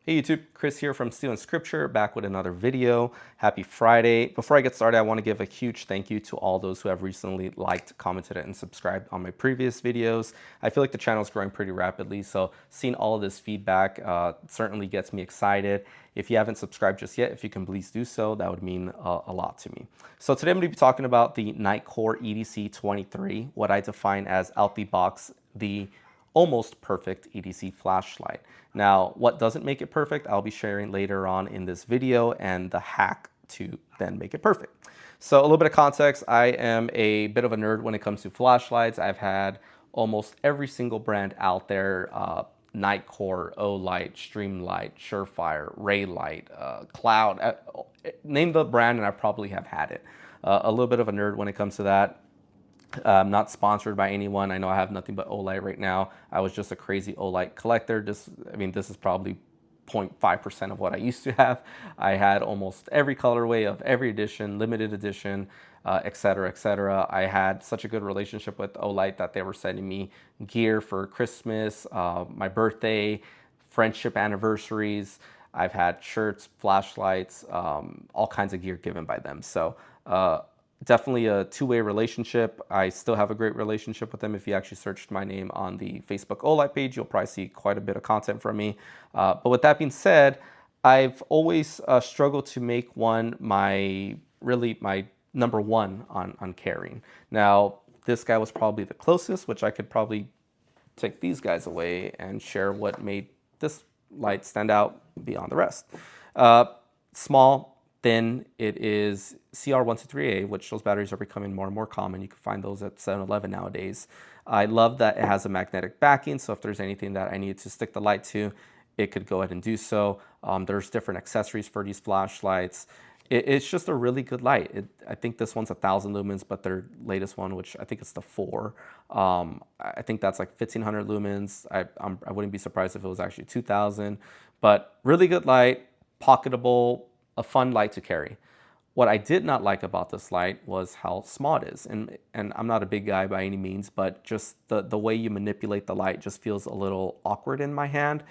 Hey YouTube, Chris here from Steel and Scripture, back with another video. Happy Friday. Before I get started, I want to give a huge thank you to all those who have recently liked, commented, and subscribed on my previous videos. I feel like the channel is growing pretty rapidly, so seeing all of this feedback certainly gets me excited. If you haven't subscribed just yet, if you can please do so, that would mean a lot to me. So today I'm going to be talking about the Nitecore EDC23, what I define as out the box, the almost perfect EDC flashlight. Now, what doesn't make it perfect, I'll be sharing later on in this video, and the hack to then make it perfect. So a little bit of context, I am a bit of a nerd when it comes to flashlights. I've had almost every single brand out there, Nitecore, Olight, Streamlight, Surefire, Raylight, Cloud, name the brand and I probably have had it. A little bit of a nerd when it comes to that. I'm not sponsored by anyone. I know I have nothing but Olight right now. I was just a crazy Olight collector. This is probably 0.5% of what I used to have. I had almost every colorway of every edition, limited edition, etc., etc. I had such a good relationship with Olight that they were sending me gear for Christmas, my birthday, friendship anniversaries. I've had shirts, flashlights, all kinds of gear given by them. So definitely a two-way relationship. I still have a great relationship with them. If you actually searched my name on the Facebook Olight page, you'll probably see quite a bit of content from me. But with that being said, I've always struggled to make one my number one on carrying. Now, this guy was probably the closest, which I could probably take these guys away and share what made this light stand out beyond the rest. Small, thin, it is CR123A, which those batteries are becoming more and more common. You can find those at 7-Eleven nowadays. I love that it has a magnetic backing, so if there's anything that I need to stick the light to, it could go ahead and do so. There's different accessories for these flashlights. It's just a really good light. I think this one's 1,000 lumens, but their latest one, which I think it's the 4, I think that's like 1,500 lumens. I wouldn't be surprised if it was actually 2,000, but really good light, pocketable, a fun light to carry. What I did not like about this light was how small it is. And I'm not a big guy by any means, but just the way you manipulate the light just feels a little awkward in my hand.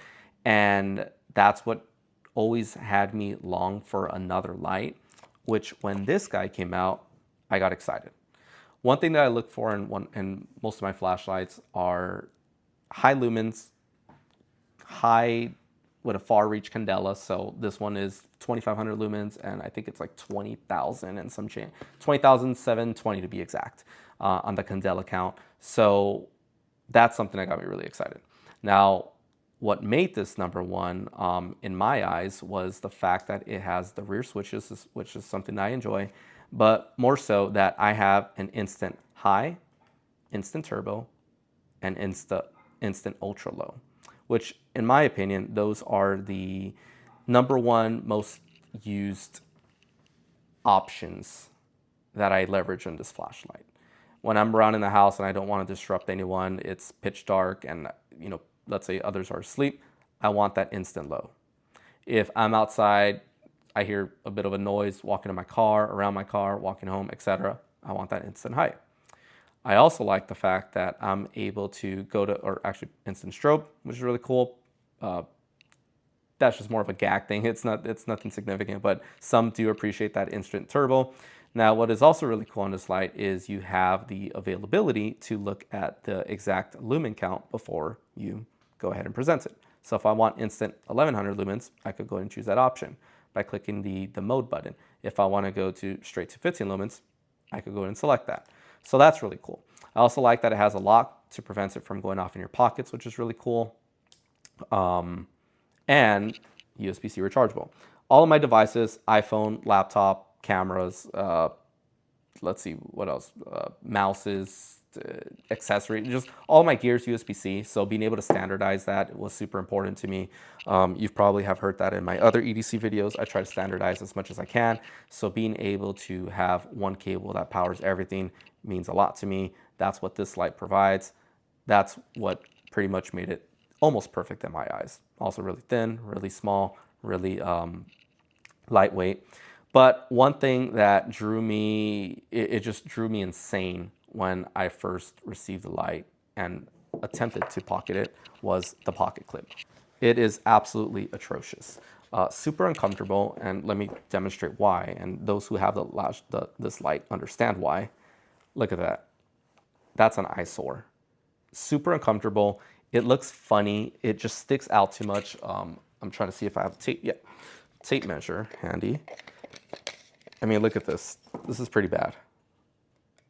And that's what always had me long for another light, which when this guy came out, I got excited. One thing that I look for in most of my flashlights are high lumens, high with a far reach candela. So this one is 2,500 lumens, and I think it's like 20,000 and some change, 20,720 to be exact, on the candela count. So that's something that got me really excited. Now, what made this number one in my eyes was the fact that it has the rear switches, which is something I enjoy, but more so that I have an instant high, instant turbo, and instant ultra low, which in my opinion, those are the number one most used options that I leverage on this flashlight. When I'm around in the house and I don't want to disrupt anyone, it's pitch dark and, let's say others are asleep, I want that instant low. If I'm outside, I hear a bit of a noise walking in my car, around my car, walking home, etc., I want that instant high. I also like the fact that I'm able to go to, or actually instant strobe, which is really cool. That's just more of a gag thing. It's nothing significant, but some do appreciate that instant turbo. Now, what is also really cool on this light is you have the availability to look at the exact lumen count before you go ahead and present it. So if I want instant 1,100 lumens, I could go ahead and choose that option by clicking the mode button. If I want to go to straight to 15 lumens, I could go ahead and select that. So that's really cool. I also like that it has a lock to prevent it from going off in your pockets, which is really cool. And USB-C rechargeable. All of my devices, iPhone, laptop, cameras, let's see, what else? Mouses, accessories, just all my gear is USB-C. So being able to standardize that was super important to me. You probably have heard that in my other EDC videos. I try to standardize as much as I can. So being able to have one cable that powers everything means a lot to me. That's what this light provides. That's what pretty much made it almost perfect in my eyes. Also really thin, really small, really lightweight. But one thing that drew me, it just drew me insane when I first received the light and attempted to pocket it was the pocket clip. It is absolutely atrocious. Super uncomfortable, and let me demonstrate why. And those who have this light understand why. Look at that. That's an eyesore. Super uncomfortable. It looks funny. It just sticks out too much. I'm trying to see if I have tape. Yeah, tape measure handy. I mean, look at this. This is pretty bad.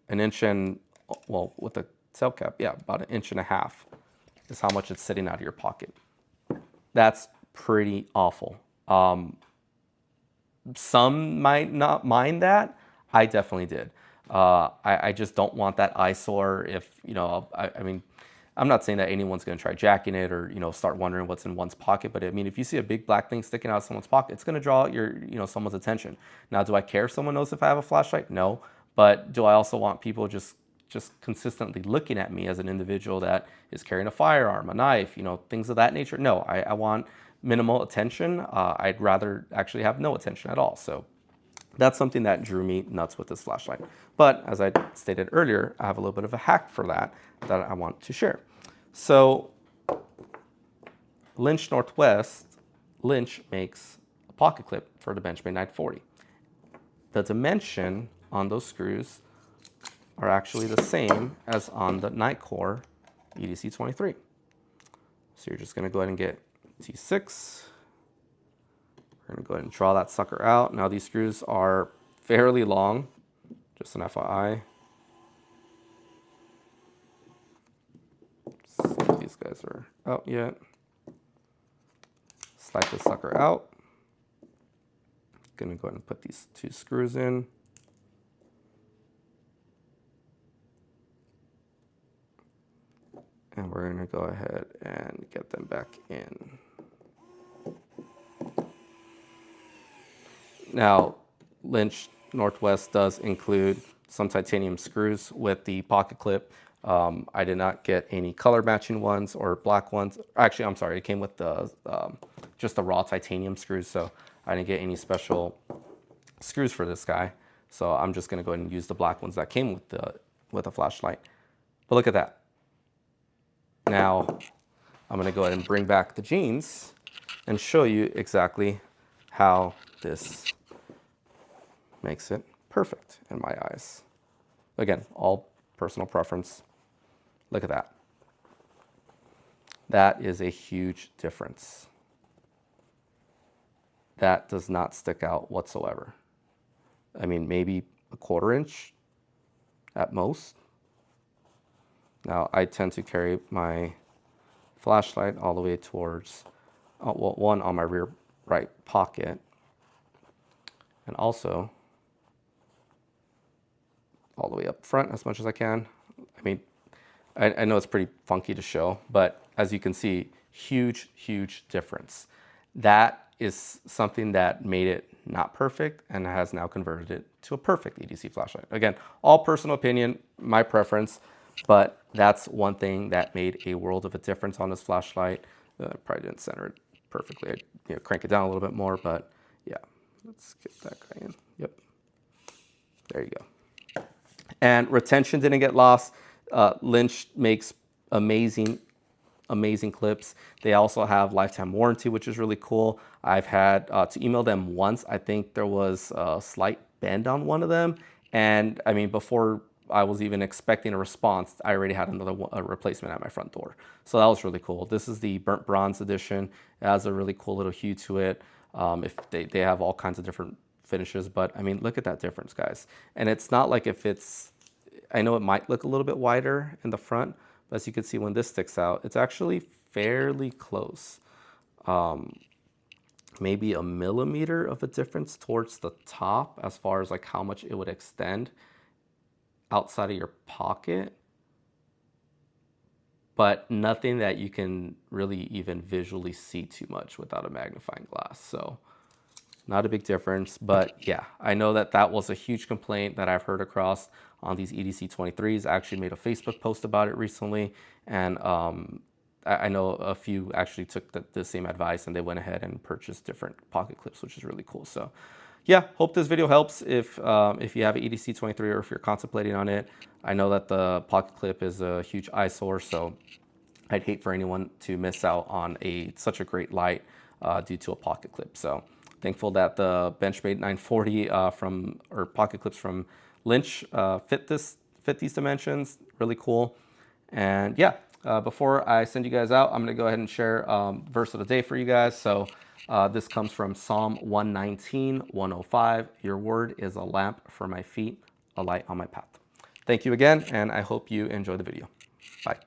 An inch and, well, with the tail cap, yeah, about 1.5 inches is how much it's sitting out of your pocket. That's pretty awful. Some might not mind that. I definitely did. I just don't want that eyesore. If, you know, I mean, I'm not saying that anyone's going to try jacking it or, you know, start wondering what's in one's pocket. But I mean, if you see a big black thing sticking out of someone's pocket, it's going to draw your, you know, someone's attention. Now, do I care if someone knows if I have a flashlight? No. But do I also want people just consistently looking at me as an individual that is carrying a firearm, a knife, you know, things of that nature? No, I want minimal attention. I'd rather actually have no attention at all. So that's something that drew me nuts with this flashlight. But as I stated earlier, I have a little bit of a hack for that I want to share. So Lynch Northwest, Lynch makes a pocket clip for the Benchmade 940. The dimension on those screws are actually the same as on the Nitecore EDC 23. So you're just gonna go ahead and get T6. We're gonna go ahead and draw that sucker out. Now these screws are fairly long, just an FYI. Let's see if these guys are out yet. Slide this sucker out. Gonna go ahead and put these 2 screws in. And we're gonna go ahead and get them back in. Now, Lynch Northwest does include some titanium screws with the pocket clip. I did not get any color matching ones or black ones. Actually, I'm sorry, it came with the just the raw titanium screws, so I didn't get any special screws for this guy. So I'm just gonna go ahead and use the black ones that came with the flashlight. But look at that. Now, I'm gonna go ahead and bring back the jeans and show you exactly how this makes it perfect in my eyes. Again, all personal preference. Look at that. That is a huge difference. That does not stick out whatsoever. I mean, maybe a 1/4 inch at most. Now, I tend to carry my flashlight all the way towards, well, one on my rear right pocket, and also all the way up front as much as I can. I mean, I know it's pretty funky to show, but as you can see, huge, huge difference. That is something that made it not perfect and has now converted it to a perfect EDC flashlight. Again, all personal opinion, my preference, but that's one thing that made a world of a difference on this flashlight. Probably didn't center it perfectly. I'd crank it down a little bit more, but yeah, let's get that guy in. Yep, there you go. And retention didn't get lost. Lynch makes amazing clips. They also have lifetime warranty, which is really cool. I've had to email them once. I think there was a slight bend on one of them. And I mean, before I was even expecting a response, I already had another replacement at my front door. So that was really cool. This is the burnt bronze edition. It has a really cool little hue to it. If they have all kinds of different finishes, but I mean, look at that difference, guys. And it's not like if it's, I know it might look a little bit wider in the front, but as you can see when this sticks out, it's actually fairly close. Maybe a millimeter of a difference towards the top as far as like how much it would extend outside of your pocket, but nothing that you can really even visually see too much without a magnifying glass. So not a big difference, but yeah, I know that that was a huge complaint that I've heard across on these EDC 23s. I actually made a Facebook post about it recently, and I know a few actually took the same advice and they went ahead and purchased different pocket clips, which is really cool. So yeah, hope this video helps if you have an EDC 23 or if you're contemplating on it. I know that the pocket clip is a huge eyesore, so I'd hate for anyone to miss out on such a great light due to a pocket clip. So thankful that the Benchmade 940 or pocket clips from Lynch fit these dimensions. Really cool. And yeah, before I send you guys out, I'm going to go ahead and share verse of the day for you guys. So this comes from Psalm 119, 105. Your word is a lamp for my feet, a light on my path. Thank you again, and I hope you enjoy the video. Bye.